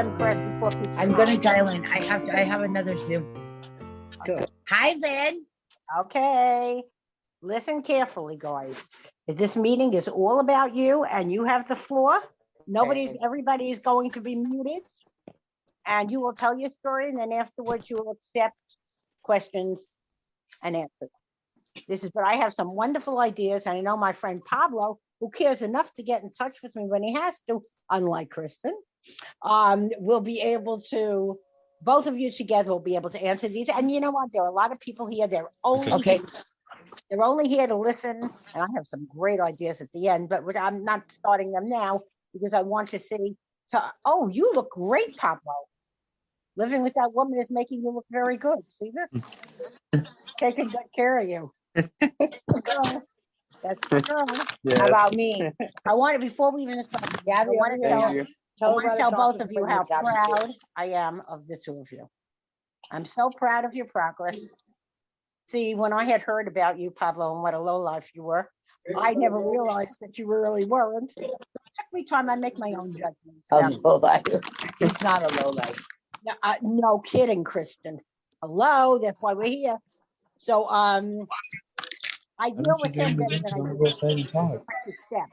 in first before people. I'm going to dial in. I have another Zoom. Good. Hi, Lynn. Okay. Listen carefully, guys. This meeting is all about you, and you have the floor. Everybody is going to be muted, and you will tell your story, and then afterwards you will accept questions and answers. But I have some wonderful ideas, and I know my friend Pablo, who cares enough to get in touch with me when he has to, unlike Kristin, will be able to, both of you together will be able to answer these. And you know what? There are a lot of people here. They're only here to listen, and I have some great ideas at the end, but I'm not starting them now because I want to see. Oh, you look great, Pablo. Living with that woman is making you look very good. See this? Taking good care of you. That's the girl. Yeah. How about me? I want to, before we even start, I want to tell both of you how proud I am of the two of you. I'm so proud of your progress. See, when I had heard about you, Pablo, and what a lowlife you were, I never realized that you really weren't. It took me time. I make my own judgment. Lowlife. It's not a lowlife. No kidding, Kristin. Hello, that's why we're here. So, I deal with him better than I do step.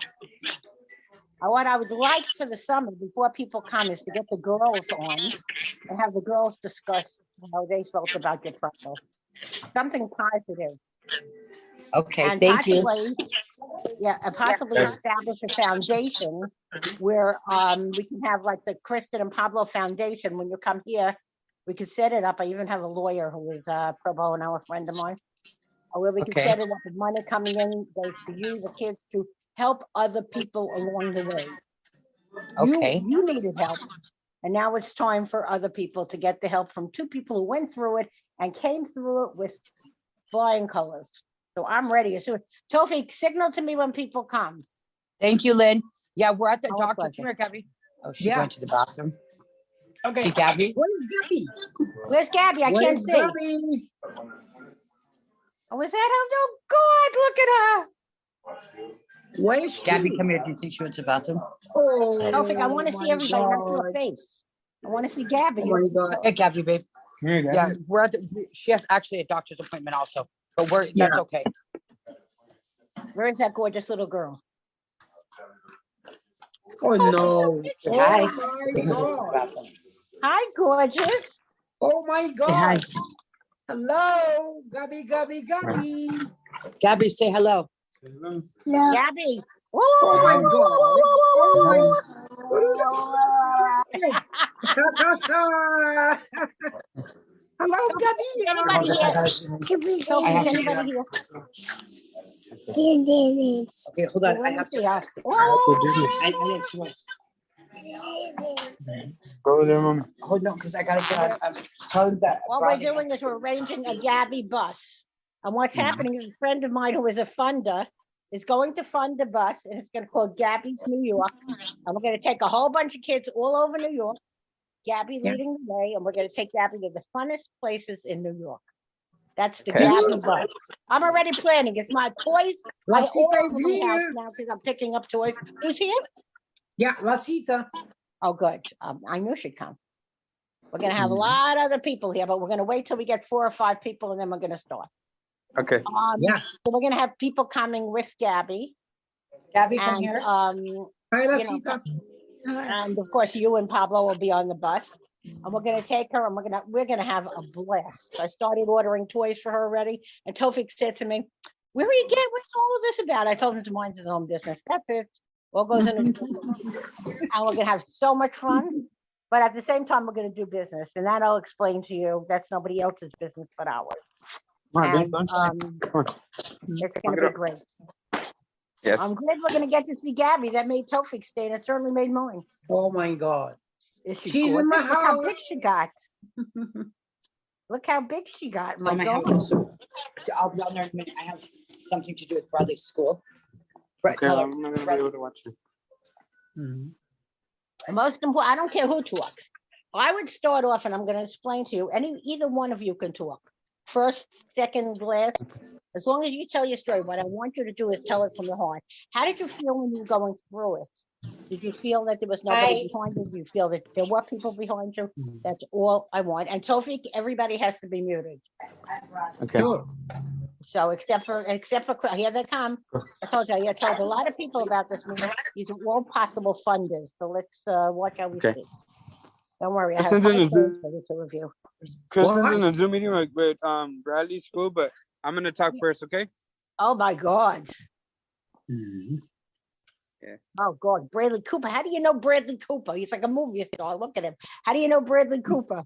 What I would like for the summer before people come is to get the girls on and have the girls discuss how they felt about your problem. Something positive. Okay, and thank you. And possibly establish a foundation where we can have like the Kristin and Pablo Foundation. When you come here, we could set it up. I even have a lawyer who is pro bono, a friend of mine, where we can set it up with money coming in goes to you, the kids, to help other people along the way. Okay. You needed help, and now it's time for other people to get the help from two people who went through it and came through it with flying colors. So I'm ready. Taoufik, signal to me when people come. Thank you, Lynn. Yeah, we're at the doctor. Pleasure. Come here, Gabby. Oh, she went to the bathroom. Okay. See, Gabby? Where's Gabby? Where's Gabby? I can't see. Gabby? Oh, is that her? Oh, God, look at her. Where's she? Gabby, come here. Do you think she went to the bathroom? Oh, Taoufik, I want to see everybody, not your face. I want to see Gabby. Oh, my God. Hey, Gabby, babe. Yeah, we're at she has actually a doctor's appointment also, but that's okay. Where is that gorgeous little girl? Oh, no. Hi. Oh, my God. Hi, gorgeous. Oh, my God. Hi. Hello. Gabby. Gabby, say hello. No. Gabby. Whoa, Oh, my God. Hello, Gabby. Anybody here? Okay, hold on. I have to. I need some. Go there, mommy. Hold on, because I gotta get. I'm telling that. What we're doing is we're arranging a Gabby bus. And what's happening is a friend of mine who is a funder is going to fund a bus, and it's going to call Gabby's New York. And we're going to take a whole bunch of kids all over New York, Gabby leading the way, and we're going to take Gabby to the funnest places in New York. That's the Gabby bus. I'm already planning. It's my toys. I'm all over my house now because I'm picking up toys. Who's here? Yeah, Lasita. Oh, good. I knew she'd come. We're going to have a lot of other people here, but we're going to wait till we get 4 or 5 people, and then we're going to start. Okay. So we're going to have people coming with Gabby. Gabby, come here. Hi, Lasita. And of course, you and Pablo will be on the bus. And we're going to take her, and we're going to have a blast. I started ordering toys for her already. And Taoufik said to me, what's all of this about? I told him to mind his own business. That's it. All goes in and we're going to have so much fun. But at the same time, we're going to do business. And that I'll explain to you. That's nobody else's business but ours. And, it's going to be great. Yes. I'm glad we're going to get to see Gabby. That made Taufik's day, and it certainly made mine. Oh, my God. She's in my house. Look how big she got. Look how big she got. My God. I'll be on there in a minute. I have something to do with Bradley's school. Okay, I'm not going to be able to watch it. The most important, I don't care who talks. I would start off, and I'm going to explain to you. Either one of you can talk. First, second, last. As long as you tell your story, what I want you to do is tell it from the heart. How did you feel when you were going through it? Did you feel that there was nobody behind you? Do you feel that there were people behind you? That's all I want. And Taoufik, everybody has to be muted. Okay. Sure. So except for here they come. I told you, I told a lot of people about this meeting. These are all possible funders. So let's watch how we Okay. see. Don't worry, I have Kristen's in a questions for the two of you. Kristen's in a Zoom meeting with Bradley's school, but I'm gonna talk first, okay? Oh my God. Mhm. Yeah. Oh God, Bradley Cooper. How do you know Bradley Cooper? He's like a movie star. Look at him. How do you know Bradley Cooper?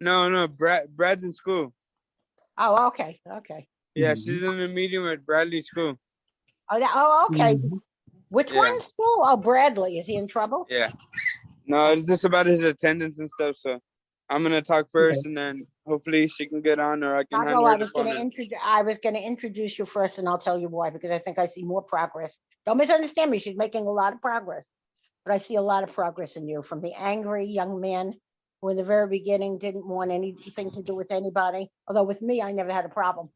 No, Brad's in school. Oh, okay, okay. Yeah, she's in a meeting with Bradley's school. Oh, okay. Mhm. Which Yeah. one school? Oh, Bradley. Is he in trouble? Yeah. No, it's just about his attendance and stuff. So I'm gonna talk first, and then hopefully she can get on, or I can hand Pablo, her I the was going phone. to introduce you first, and I'll tell you why, because I think I see more progress. Don't misunderstand me. She's making a lot of progress, but I see a lot of progress in you, from the angry young man who in the very beginning didn't want anything to do with anybody. Although with me, I never had a problem.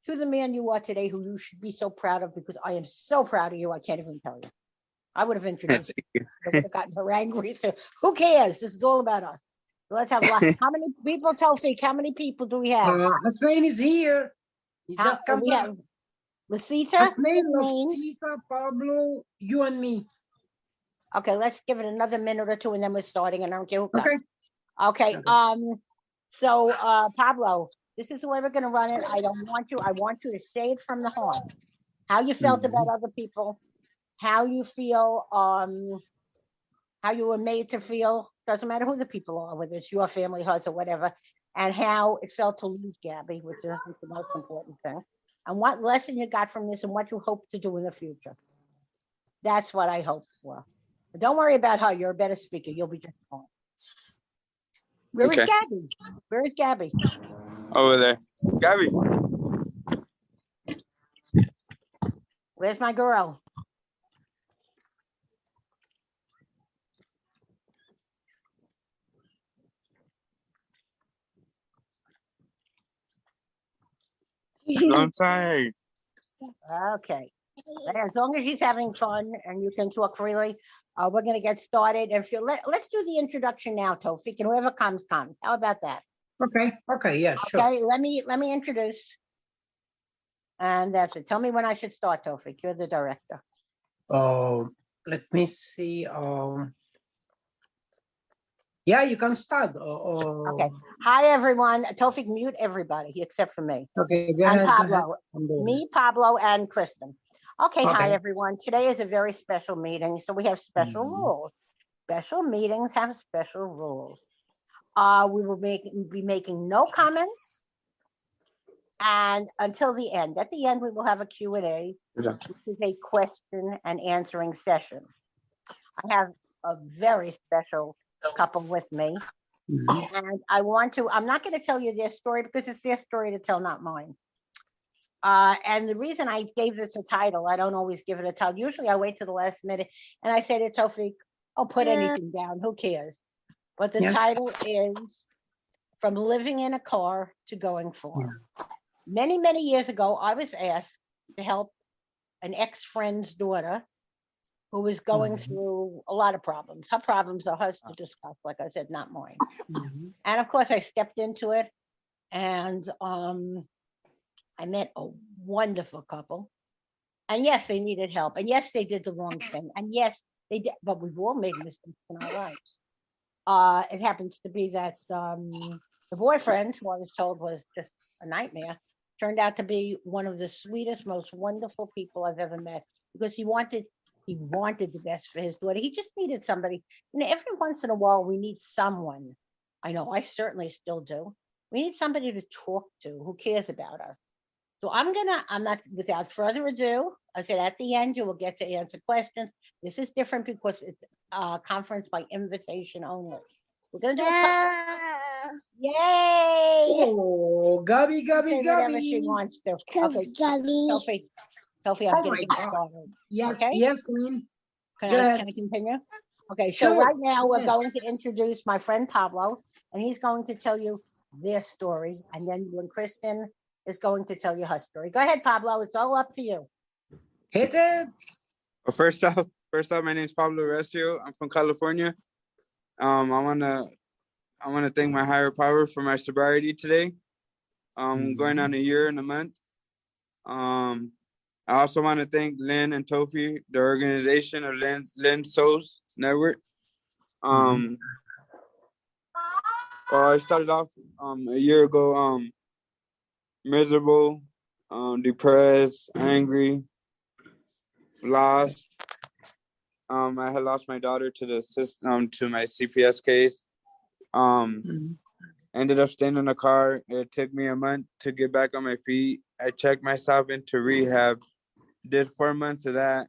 To the man you are today, who you should be so proud of, because I am so proud of you. I can't even tell you. I would have introduced you. I would have gotten her angry. So who cares? This is all about us. So let's have a lot. How many people, Taoufik? How many people do we have? Hasnain is here. He just comes We up. have Lasita. Hasnain, Lynn. Lasita, Pablo, you and me. Okay, let's give it another minute or two, and then we're starting. And I don't care who comes. Okay. Okay. Okay. So Pablo, this is the way we're going to run it. I want you to say it from the heart. How you felt about other people, how you feel, how you were made to feel. Doesn't matter who the people are, whether it's your family, hers, or whatever, and how it felt to lose Gabby, which is, I think, the most important thing, and what lesson you got from this, and what you hope to do in the future. That's what I hope for. But don't worry about her. You're a better speaker. You'll be just fine. Where is Okay. Gabby? Where is Gabby? Over there. Gabby. Where's my girl? Go inside. Okay. But as long as she's having fun and you can talk freely, we're going to get started. If you let's do the introduction now, Taoufik, and whoever comes. How about that? Okay. Okay. Yeah, sure. Okay, let me introduce. And that's it. Tell me when I should start, Taoufik. You're the director. Let me see. Yeah, you can start. Okay. Hi, everyone. Taoufik, mute everybody except for me. Okay, go And ahead. Pablo. Me, Pablo, and Kristin. Okay, hi, Okay. everyone. Today is a very special meeting, so we have special rules. Special meetings have special rules. We will be making no comments, and until the end. At the end, we will have a Q&A, which is a question and answering session. I have a very special couple with me, and I'm not going to tell you their story because it's their story to tell, not mine. And the reason I gave this a title, I don't always give it a title. Usually I wait to the last minute, and I say to Taoufik, "Oh, put anything down. Who cares?" But the title is From Living in a Car to Going Far. Many, many years ago, I was asked to help an ex-friend's daughter who was going through a lot of problems. Her problems are hers to discuss, like I said, not mine. And of course, I stepped into it, and I met a wonderful couple. And yes, they needed help. And yes, they did the wrong thing. And yes, they did, but we've all made mistakes in our lives. It happens to be that the boyfriend, who I was told was just a nightmare, turned out to be one of the sweetest, most wonderful people I've ever met, because he wanted the best for his daughter. He just needed somebody. You know, every once in a while, we need someone. I know, I certainly still do. We need somebody to talk to who cares about us. So I'm not, without further ado, I said at the end, you will get to answer questions. This is different because it's a conference by invitation only. We're going to do Yay! Oh, Gabby, Whatever she wants to. Okay, Taoufik, I'm going to get started. Yes, okay? yes, Lynn. Can I continue? Okay, so Sure. right now we're going to introduce my friend Pablo, and he's going to tell you their story, and then when Kristin is going to tell you her story. Go ahead, Pablo. It's all up to you. Hit it. But first off, my name's Pablo Resio. I'm from California. I wanna thank my higher power for my sobriety today. Going on a year in a month. I also want to thank Lynn and Taoufik, the organization of Lynn Souls Network. Well, I started off a year ago miserable, depressed, angry, lost. I had lost my daughter to the system, to my CPS case. Ended up staying in the car. It took me a month to get back on my feet. I checked myself into rehab. Did 4 months of that.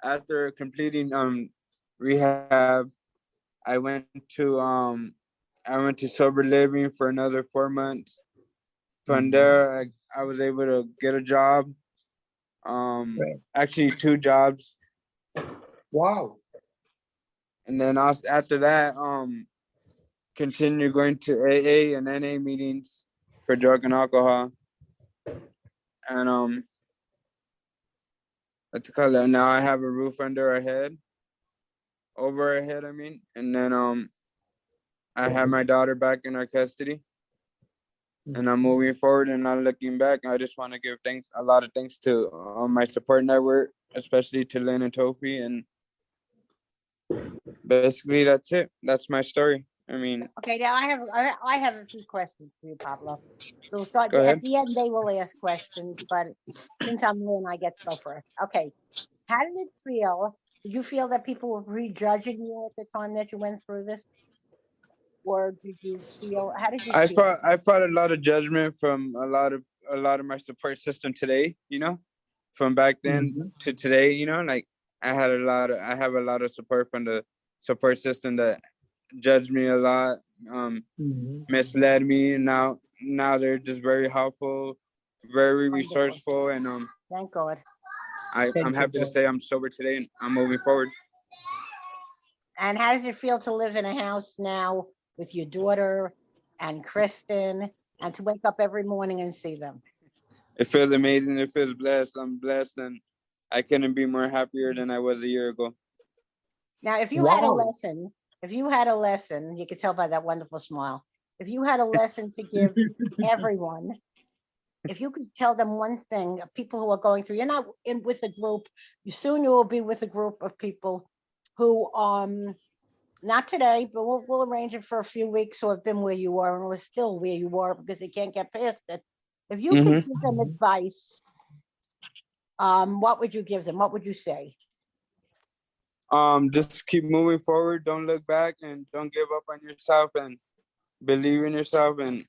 After completing rehab, I went to sober living for another 4 months. From there, I was able to get a job. Actually 2 jobs. Wow. And then after that, continue going to AA and NA meetings for drug and alcohol. And what's it called? Now I have a roof over our head, I mean. And then I have my daughter back in our custody. And I'm moving forward and not looking back. I just want to give a lot of thanks to my support network, especially to Lynn and Tofi. And basically, that's it. That's my story. I mean, Okay, now I have a few questions for you, Pablo. So start, Go ahead. at the end, they will ask questions, but since I'm Lynn, I get to go first. Okay, how did it feel? Did you feel that people were prejudging you at the time that you went through this? Or did you feel, how did you feel? I fought a lot of judgment from a lot of my support system today, from back then to today, like I have a lot of support from the support system that judged me a lot, misled me. Now they're just very helpful, very Wonderful. resourceful, and Thank God. I'm happy to say I'm sober today and I'm moving forward. And how does it feel to live in a house now with your daughter and Kristin, and to wake up every morning and see them? It feels amazing. It feels blessed. I'm blessed, and I couldn't be more happier than I was a year ago. Now, if you had a lesson, you could tell by that wonderful smile. If you had a lesson to give everyone, if you could tell them one thing, people who are going through, you're not in with a group, you will be with a group of people who, not today, but we'll arrange it for a few weeks who have been where you are and was still where you are because they can't get past it. If you could give them advice, what would you give them? What would you say? Just keep moving forward. Don't look back and don't give up on yourself and believe in yourself and,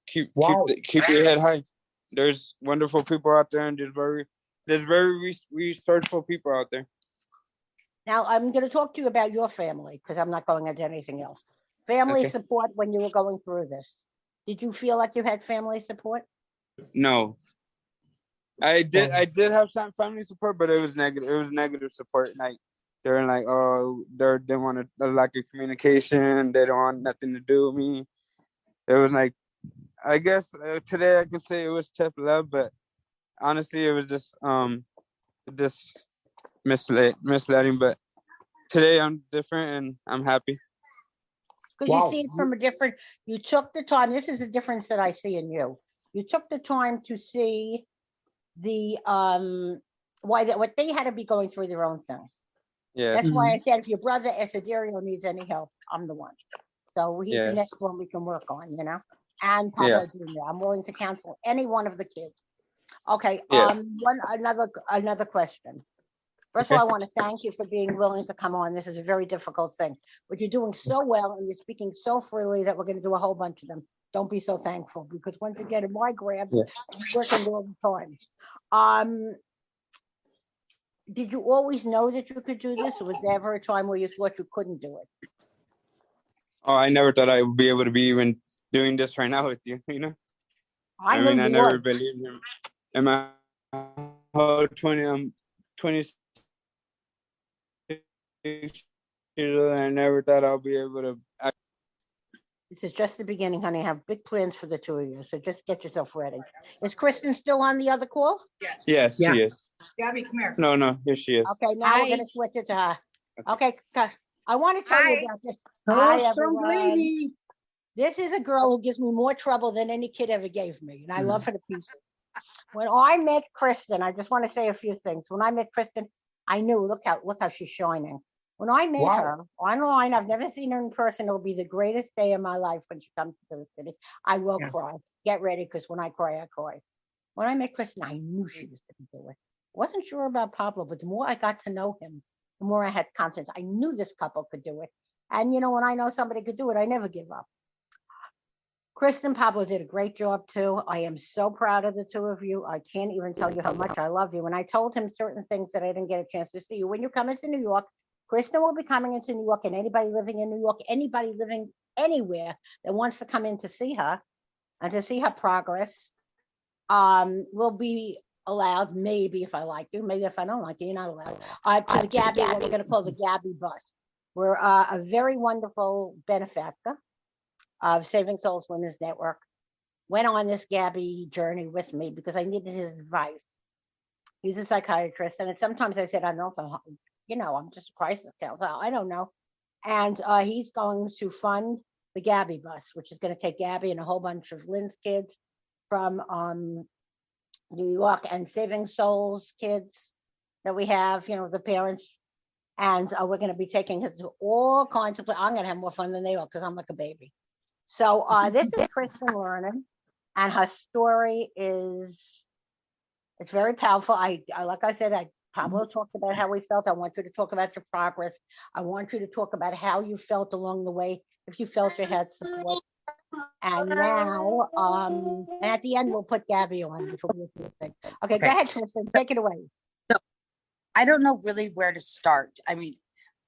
keep your head high. There's wonderful people out there and there's very resourceful people out there. Now, I'm going to talk to you about your family because I'm not going into anything else. Family support when you were going through this. Did you feel like you had family support? No. I did have some family support, but it was negative. It was negative support. Like they were like, oh, they want a lack of communication. They don't want nothing to do with me. It was like, I guess today I could say it was tough love, but honestly, it was just misleading. But today I'm different and I'm happy. Because you see it from you took the time. This is a difference that I see in you. You took the time to see the what they had to be going through their own thing. Yeah. That's why I said if your brother Essadiki needs any help, I'm the one. So he's the next one we can work on, And Pablo Jr. I'm willing to counsel any one of the kids. Okay. Another question. First of all, I want to thank you for being willing to come on. This is a very difficult thing, but you're doing so well and you're speaking so freely that we're going to do a whole bunch of them. Don't be so thankful because once you get in my grab, you're working all the time. Did you always know that you could do this, or was there ever a time where you thought you couldn't do it? Oh, I never thought I would be able to be even doing this right now with you, I never believed him. In my whole 26 years old, I never thought I'll be able to This is just the beginning, honey. I have big plans for the two of you, so just get yourself ready. Is Kristin still on the other call? Yes, Yeah. she is. Gabby, come here. No, here she is. Okay, now we're Hi. gonna switch it to her. Okay, I want to tell you Hi. about this. Hello, Hi, strong everyone. lady. This is a girl who gives me more trouble than any kid ever gave me, and I love her to pieces. When I met Kristin, I just want to say a few things. When I met Kristin, I knew, look how she's shining. When I met Wow. her online, I've never seen her in person. It'll be the greatest day of my life when she comes to the city. I will cry. Get ready, because when I cry, I cry. When I met Kristin, I knew she was going to do it. Wasn't sure about Pablo, but the more I got to know him, the more I had confidence. I knew this couple could do it. And you know, when I know somebody could do it, I never give up. Kristin, Pablo did a great job too. I am so proud of the two of you. I can't even tell you how much I love you. And I told him certain things that I didn't get a chance to see you. When you come into New York, Kristin will be coming into New York, and anybody living in New York, anybody living anywhere that wants to come in to see her and to see her progress, will be allowed, maybe if I like you, maybe if I don't like you, you're not allowed. To the Gabby, what we're going to call the Gabby bus. We're a very wonderful benefactor of Saving Souls Women's Network. Went on this Gabby journey with me because I needed his advice. He's a psychiatrist, and sometimes I said, I don't know if I'm just a crisis counselor. I don't know. And he's going to fund the Gabby bus, which is going to take Gabby and a whole bunch of Lynn's kids from New York and Saving Souls kids that we have, the parents. And we're going to be taking it to all kinds of places. I'm going to have more fun than they are because I'm like a baby. So this is Kristin learning, and her story it's very powerful. I like I said, Pablo talked about how he felt. I want you to talk about your progress. I want you to talk about how you felt along the way, if you felt you had support. And now, and at the end, we'll put Gabby on, which will be a cool thing. Okay, go ahead, Kristin, take it away. So I don't know really where to start. I mean,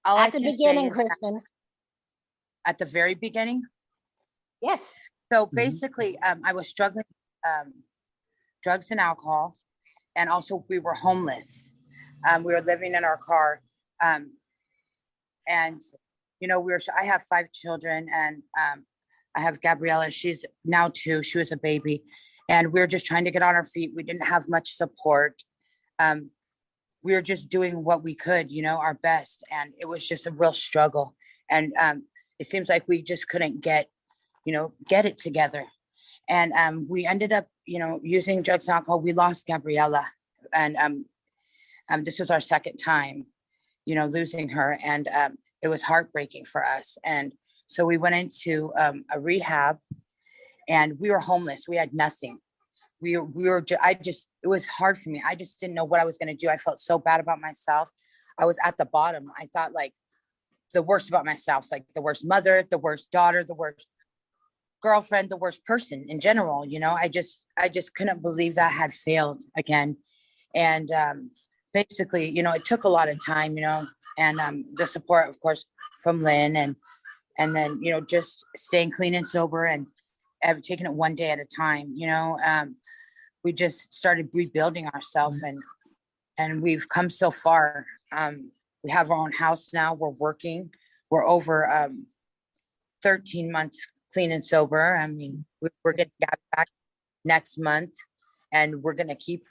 at the beginning, Kristin. At the very beginning? Yes. So basically, I was struggling drugs and alcohol, and also we were homeless. We were living in our car, and I have 5 children, and I have Gabriella. She's now 2. She was a baby, and we were just trying to get on our feet. We didn't have much support. We were just doing what we could, our best, and it was just a real struggle. And it seems like we just couldn't get it together. And we ended up, using drugs and alcohol. We lost Gabriella, and this was our second time, losing her, and it was heartbreaking for us. And so we went into a rehab, and we were homeless. We had nothing. It was hard for me. I just didn't know what I was going to do. I felt so bad about myself. I was at the bottom. I thought like the worst about myself, like the worst mother, the worst daughter, the worst girlfriend, the worst person in general. I just couldn't believe that I had failed again. And basically, it took a lot of time, and the support, of course, from Lynn, and then, just staying clean and sober, and taking it one day at a time. We just started rebuilding ourselves, and we've come so far. We have our own house now. We're working. We're over 13 months clean and sober. I mean, we're getting back next month, and we're going to keep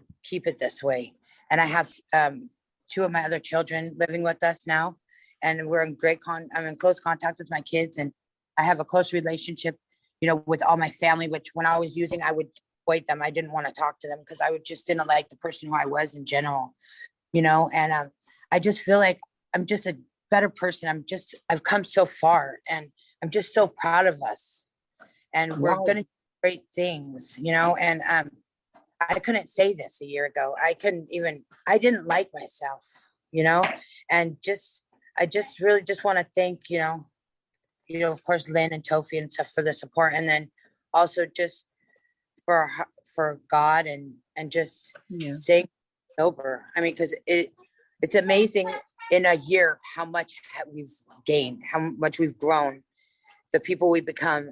it this way. And I have 2 of my other children living with us now, and we're in I'm in close contact with my kids, and I have a close relationship, with all my family, which when I was using, I would avoid them. I didn't want to talk to them because I didn't like the person who I was in general, and I just feel like I'm just a better person. I've come so far, and I'm just so proud of us, and we're going to do great things, and I couldn't say this a year ago. I didn't like myself, and I just really just want to thank, of course, Lynn and Taoufik and stuff for the support. And then also just for God and just staying sober. I mean, because it's amazing in a year how much we've gained, how much we've grown, the people we become.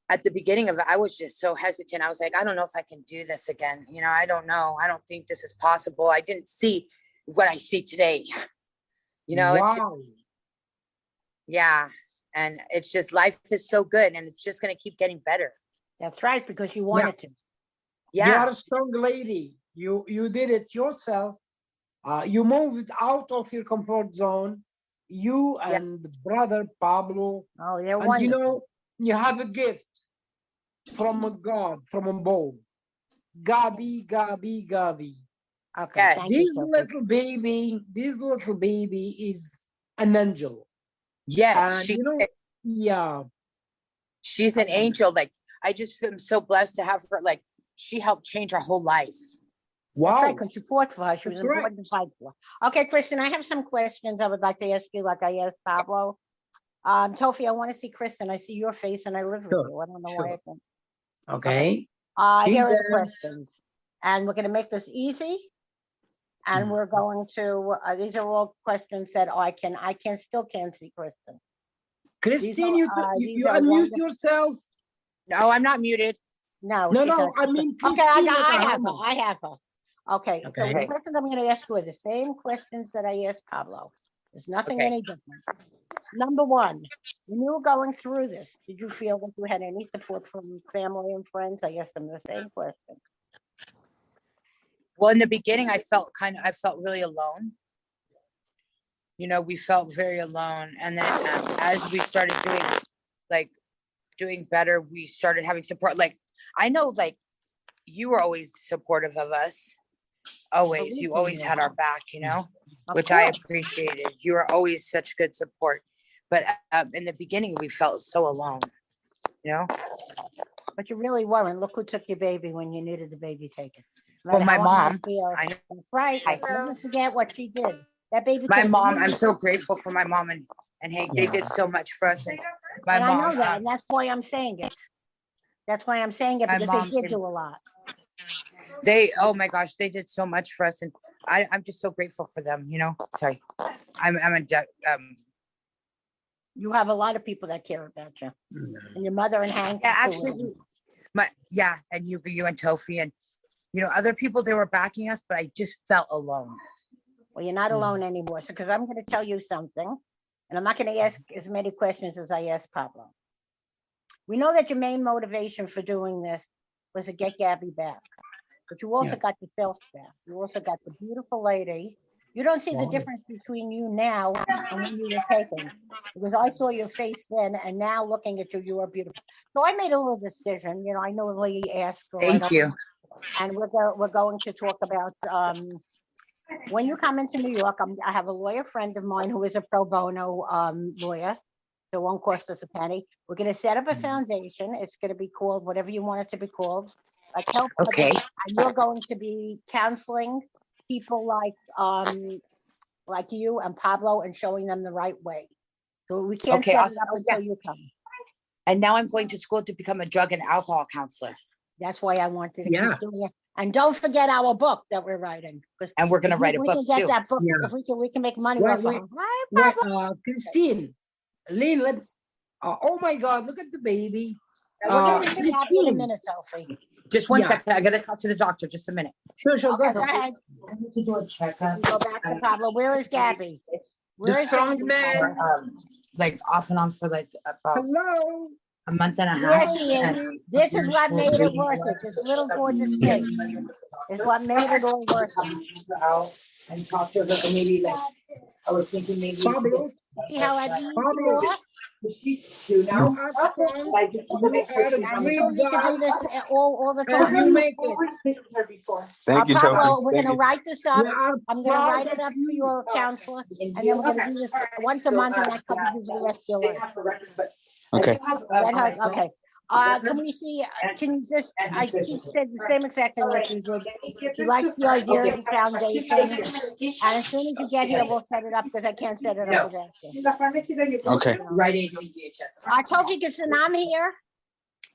At the beginning of it, I was just so hesitant. I was like, I don't know if I can do this again. I don't know. I don't think this is possible. I didn't see what I see today. Wow. Yeah. And it's just, life is so good, and it's just going to keep getting better. That's right, because you wanted to. You Yeah. are a strong lady. You did it yourself. You moved out of your comfort zone. You Yeah. and brother Pablo, Oh, they're and you wonderful. know you have a gift from God, from above. Gabi, Gabi, Gabi. Okay, Yes. thank you, Taoufik. This little baby is an angel. Yes. And you know, yeah, She's an Okay. angel. Like, I just am so blessed to have her. Like, she helped change our whole life. That's right, wow, because you fought for her. She was that's right. important to fight for. Okay, Kristen, I have some questions I would like to ask you, like I asked Pablo. Tofi, I want to see Kristen. I see your face and I live with Sure, you. I don't know why I sure. think. Okay. She's Here are the there. questions. And we're going to make this easy. And Mhm. we're going to, these are all questions that I still can't see Kristen. Christine, These you are unmute wonderful. yourself. No, I'm not muted. No, No, she's no, not. I mean Okay, Christine I at have her. home. I have her. Okay, so the Okay. questions I'm going to ask you are the same questions that I asked Pablo. There's nothing Okay. any different. Number one, when you were going through this, did you feel that you had any support from family and friends? I asked them the same question. Well, in the beginning, I felt really alone. You know, we felt very alone. And then as we started doing better, we started having support. Like, I know, like, you were always supportive of us. Always. You always had our back, you know, which I appreciated. You were always such good support. But in the beginning, we felt so alone, you know? But you really weren't. Look who took your baby when you needed the baby taken. Well, my mom. I I know. That's right. Let's never forget what she did. That baby. My could- mom, I'm so grateful for my mom and Hank. They did so much for us. And my And I know mom, that, and that's why I'm saying it. That's why I'm saying it, my because they mom did did- do a lot. oh my gosh, they did so much for us. And I'm just so grateful for them, you know? Sorry. You have a lot of people that care about you. And your mother and Hank. Yeah, too. actually, and you and Tofi, and you know, other people, they were backing us, but I just felt alone. Well, you're not alone anymore. So, because I'm going to tell you something, and I'm not going to ask as many questions as I asked Pablo. We know that your main motivation for doing this was to get Gabby back, but you also got yourself back. You also got the beautiful lady. You don't see the difference between you now and when you were taken, because I saw your face then, and now looking at you, you are beautiful. So I made a little decision. You know, I normally ask. Thank you. And we're going to talk about when you come into New York. I have a lawyer friend of mine who is a pro bono lawyer. So it won't cost us a penny. We're going to set up a foundation. It's going to be called whatever you want it to be called. Like help. Okay. And you're going to be counseling people like you and Pablo and showing them the right way. So we can't Okay, set awesome. it up until you come. And now I'm going to school to become a drug and alcohol counselor. That's why I wanted to keep doing it. And don't forget our book that we're writing. And we're going to write a We book can get too. that book. Yeah. If we can make money Wait, off wait, of it. Hi, Pablo. Christine, Lynn, oh my God, look at the baby. We're going to be happy in a Christine. minute, Sophie. Just one second. I got to talk to the doctor. Just a minute. Sure, Okay, go go ahead. ahead. I need to do a checkup. Go back to Pablo. Where is Gabby? The Where is strong Gabby, man. Pablo? Like off and on for like about Hello. a month and a There half. she is. This is what made it worth it. This little gorgeous face is what made it all worth it. And talk to her, and maybe like I was thinking maybe Pablo. See how at ease you Pablo. are? she's two now. You are strong. You are a And great so you can guy. do this all the And you time. make it. Thank you, Pablo, Tofi. we're Thank going to you. write this up. We are I'm going to proud write it of up to you. your counselor, and then we're going to do this once a month, and that covers you for the rest of your life. Okay. Okay. Can we see? Can you just? She said the same exact thing that you did. She likes the idea of the foundation, and as soon as you get here, we'll set it up because I can't set it up without you. Okay. Right age VHS. Taoufik and I'm here.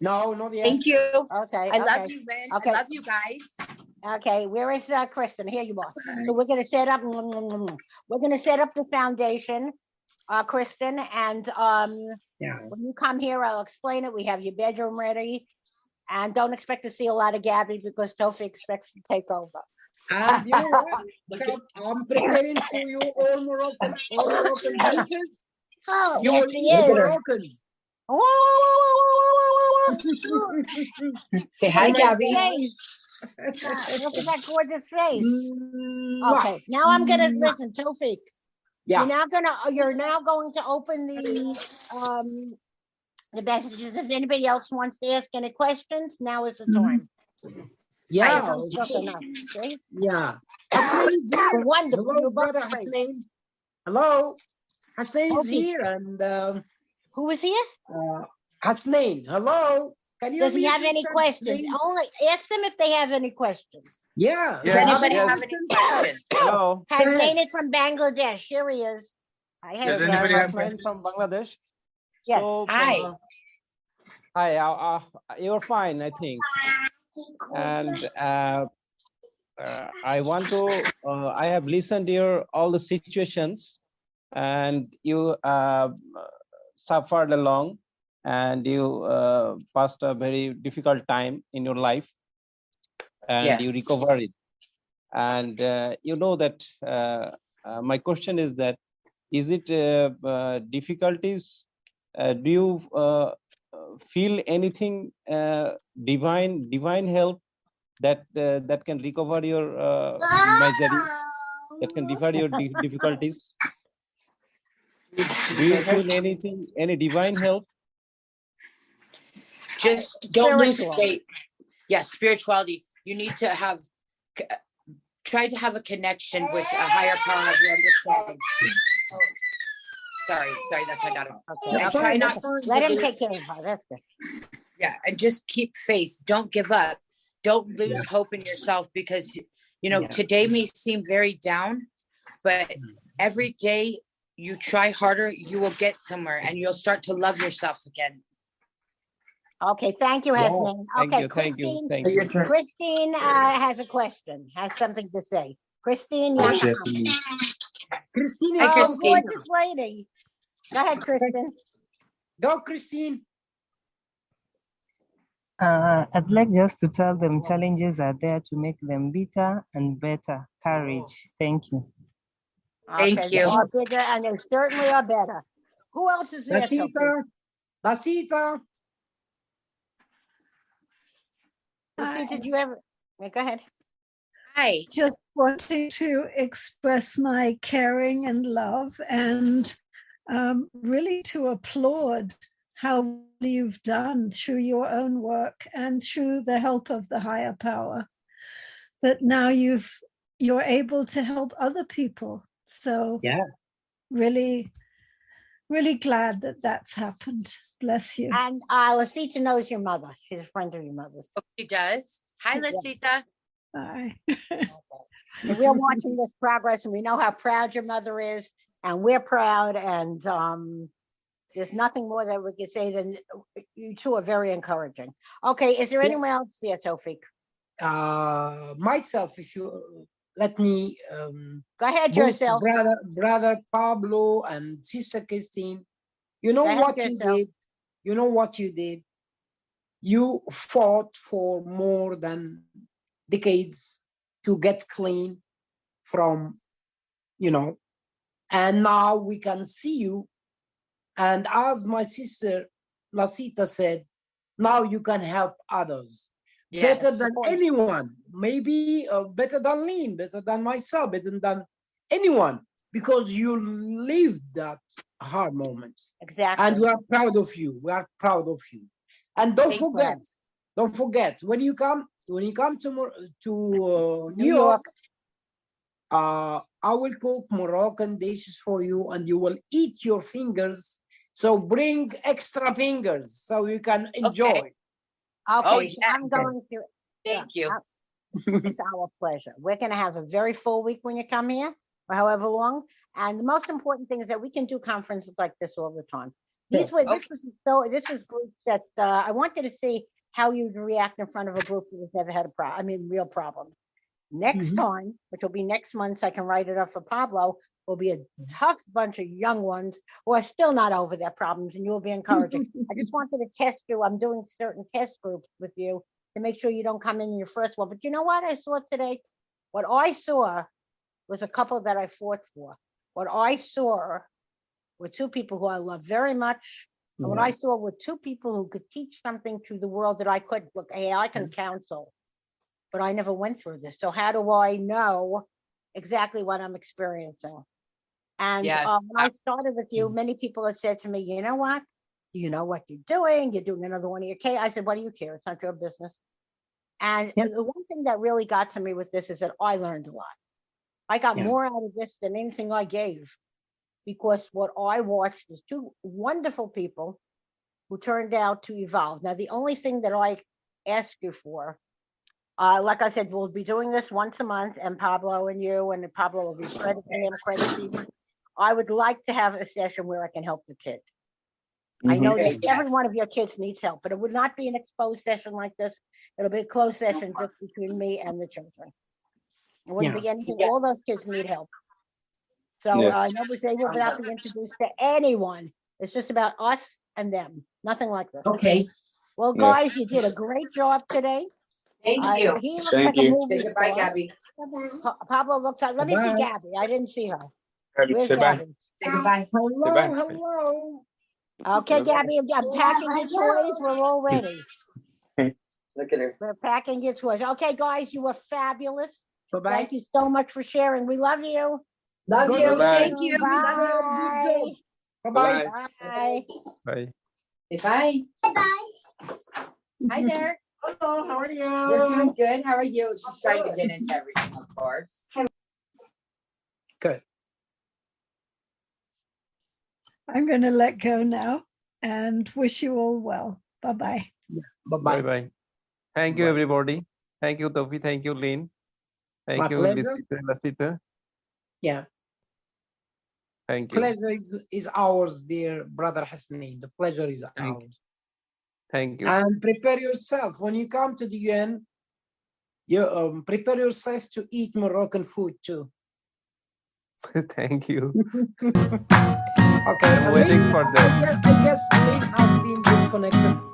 No, not yet. Thank you. Okay. I love you, Lynn. Okay. I love you guys. Okay, where is Kristen? Here you are. So we're gonna set up. We're gonna set up the foundation, Kristen, and when you come here, I'll explain it. We have your bedroom ready, and don't expect to see a lot of Gabby because Taoufik expects to take over. And you know what? I'm preparing for you all Moroccan dishes. Oh, You yes, will he eat is. Moroccan. Whoa, whoa, whoa, whoa, whoa, whoa, whoa. Say Oh hi, my Gabby. God. Face. Look at that gorgeous face. Mwah. Okay, now I'm gonna Mwah. listen, Taoufik. Yeah. You're now going to open the messages. If anybody else wants to ask any questions, now is the time. Yeah. Thumbs up enough. See? Yeah. Hasnain is here. Wonderful. Hello, You're both brother great. Hasnain. Hello. Hasnain is Taoufik, here. And who is here? Hasnain, hello. Can you Does he mute have any yourself, questions? Hasnain? Only ask them if they have any questions. Yeah. Does Yes, anybody yes. have any questions? Hello. Hasnain is from Bangladesh. Here he is. Hi, Does Yes, Hasnain. anybody I'm have Aslan from Bangladesh. Yes. So, Hi. hi. You're fine, I think. And I want to. I have listened to your all the situations, and you suffered along, and you passed a very difficult time in your life, and you Yes. recovered it. And you know that my question is that, is it difficulties? Do you feel anything divine help that that can recover your misery, that can recover your difficulties? Do you feel anything, any divine help? Just don't lose Spiritual. faith. Yes, spirituality. You need to have, try to have a connection with a higher power of your understanding. Oh, sorry, that's my daughter. Okay. And Okay, try not listen, to let him lose- take care of her. That's good. Yeah, and just keep faith. Don't give up. Don't lose hope in yourself, because today may seem very down, but every day you try harder, you will get somewhere, and you'll start to love yourself again. Okay, thank you, Yeah. Hasnain. Thank Okay, you, thank you, Christine. thank you. Christine has a question, has something to say. Christine, Oh, yes. she has to mute. Christine Hi, is Oh, Christine. gorgeous lady. Go ahead, Kristen. Go, Christine. I'd like just to tell them challenges are there to make them better and better. Courage. Thank you. Thank Okay, you. they are bigger and they certainly are better. Who else is there? Sophie? Lasita. Sophie, did you ever? Yeah, go ahead. Hi. Just wanting to express my caring and love, and really to applaud how you've done through your own work and through the help of the higher power, that now you're able to help other people. So Yeah. really glad that that's happened. Bless you. And Lasita knows your mother. She's a friend of your mother's. Oh, she does. Hi, Yes. Lasita. Bye. And we're watching this progress, and we know how proud your mother is, and we're proud. And there's nothing more that we can say than you two are very encouraging. Okay, is there anyone else there, Taoufik? Myself, if you let me. Go ahead, Both yourself. brother Pablo and sister Christine. You know Go ahead, what you yourself. did? You know what you did? You fought for more than decades to get clean from, and now we can see you. And as my sister Lasita said, now you can help others better Yes. than anyone, maybe better than Lynn, better than myself, better than anyone, because you lived that hard moments. Exactly. And we are proud of you. We are proud of you. And don't forget, when you come to New York, I will cook Moroccan dishes for you, and you will eat your fingers. So bring extra fingers so you can enjoy. Okay, Oh, so yeah. I'm going to. Thank you. It's our pleasure. We're going to have a very full week when you come here, or however long. And the most important thing is that we can do conferences like this all the time. This was groups that I wanted to see how you'd react in front of a group who's never had real problems. Next time, which will be next month, so I can write it up for Pablo, will be a tough bunch of young ones who are still not over their problems, and you will be encouraging. I just wanted to test you. I'm doing certain test groups with you to make sure you don't come in your first one. But you know what I saw today? What I saw was a couple that I fought for. What I saw with two people who I love very much. And what I saw were two people who could teach something to the world that I could. Look, hey, I can counsel, but I never went through this. So how do I know exactly what I'm experiencing? And Yes. when I started with you, many people had said to me, you know what? You know what you're doing. You're doing another one of your case. I said, what do you care? It's not your business. And the one thing that really got to me with this is that I learned a lot. I got more out of this than anything I gave, because what I watched is two wonderful people who turned out to evolve. Now, the only thing that I ask you for, like I said, we'll be doing this once a month, and Pablo and you, and Pablo will be credit to him, credit to you. I would like to have a session where I can help the kids. I know that every one of your kids needs help, but it would not be an exposed session like this. It'll be a closed session just between me and the children. It wouldn't be anything. All those kids need help. So they will not be introduced to anyone. It's just about us and them. Nothing like this. Okay. Well, guys, you did a great job today. Thank you. He looks Thank like a you. movie Say goodbye, star. Gabby. Pablo looks like. Let me see Bye. Gabby. I didn't see her. Where's Say bye. Gabby? Say goodbye. Hello, Bye. hello. Okay, Gabby, I'm packing your toys. We're all ready. Look at her. We're packing your toys. Okay, guys, you were fabulous. Bye-bye. Thank you so much for sharing. We love you. Love Good you. job. Thank you. Bye. Bye-bye. Bye. Bye. Say bye. Bye. Hi there. Hello, how are you? We're doing good. How are you? She's trying to get into everything, of course. Good. I'm going to let go now and wish you all well. Bye-bye. Bye-bye. Bye. Thank you, Bye. everybody. Thank you, Taoufik. Thank you, Lynn. Thank My you, pleasure. Lasita. Yeah. Thank you. Pleasure is ours, dear brother Hasnain. The pleasure is Thank ours. Thank you. And prepare yourself. When you come to the UN, you prepare yourself to eat Moroccan food too. Thank you. Okay. I'm waiting for that. I guess Lynn has been disconnected.